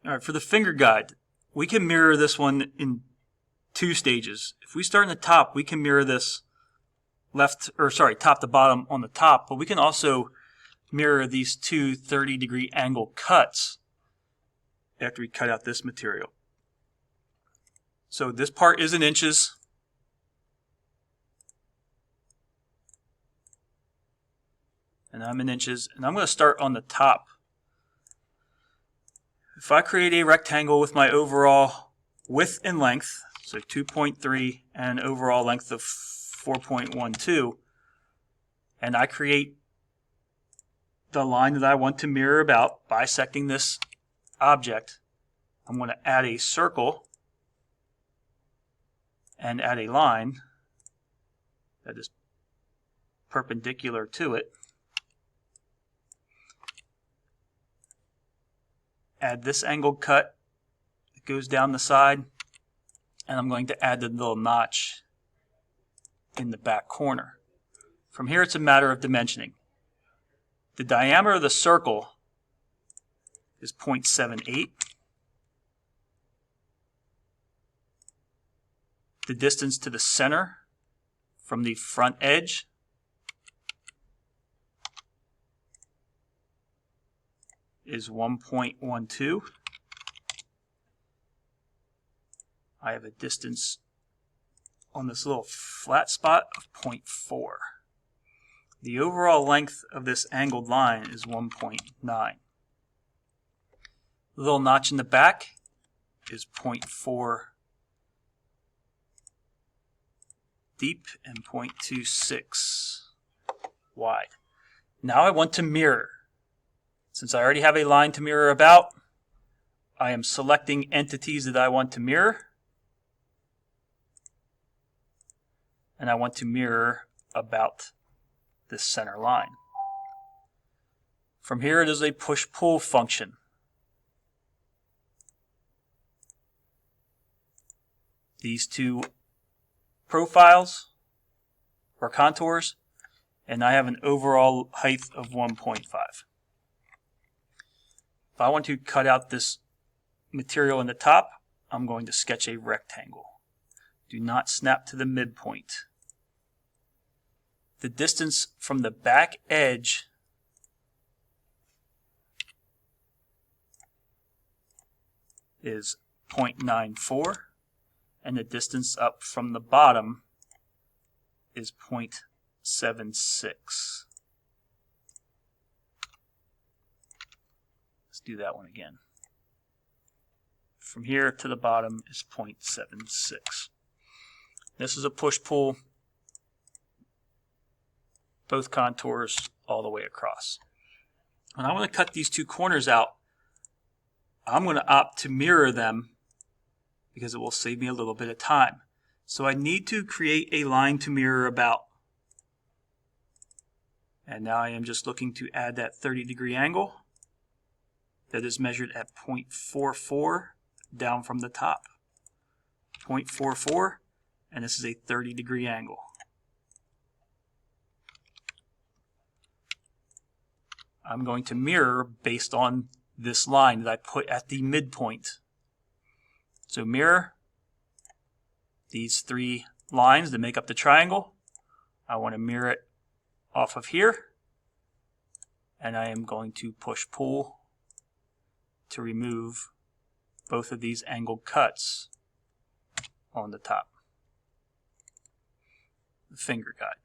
All right, for the finger guide, we can mirror this one in two stages. If we start in the top, we can mirror this top to bottom on the top, but we can also mirror these two 30-degree angle cuts after we cut out this material. So this part is in inches. And I'm in inches, and I'm going to start on the top. If I create a rectangle with my overall width and length, so 2.3 and an overall length of 4.12, and I create the line that I want to mirror about, bisecting this object, I'm going to add a circle and add a line that is perpendicular to it. Add this angled cut that goes down the side, and I'm going to add the little notch in the back corner. From here, it's a matter of dimensioning. The diameter of the circle is 0.78. The distance to the center from the front edge is 1.12. I have a distance on this little flat spot of 0.4. The overall length of this angled line is 1.9. The little notch in the back is 0.4 deep and 0.26 wide. Now I want to mirror. Since I already have a line to mirror about, I am selecting entities that I want to mirror. And I want to mirror about this center line. From here, it is a push-pull function. These two profiles or contours, and I have an overall height of 1.5. If I want to cut out this material in the top, I'm going to sketch a rectangle. Do not snap to the midpoint. The distance from the back edge is 0.94, and the distance up from the bottom is 0.76. Let's do that one again. From here to the bottom is 0.76. This is a push-pull, both contours all the way across. When I want to cut these two corners out, I'm going to opt to mirror them because it will save me a little bit of time. So I need to create a line to mirror about. And now I am just looking to add that 30-degree angle that is measured at 0.44 down from the top. 0.44, and this is a 30-degree angle. I'm going to mirror based on this line that I put at the midpoint. So mirror these three lines that make up the triangle. I want to mirror it off of here, and I am going to push-pull to remove both of these angled cuts on the top. The finger guide.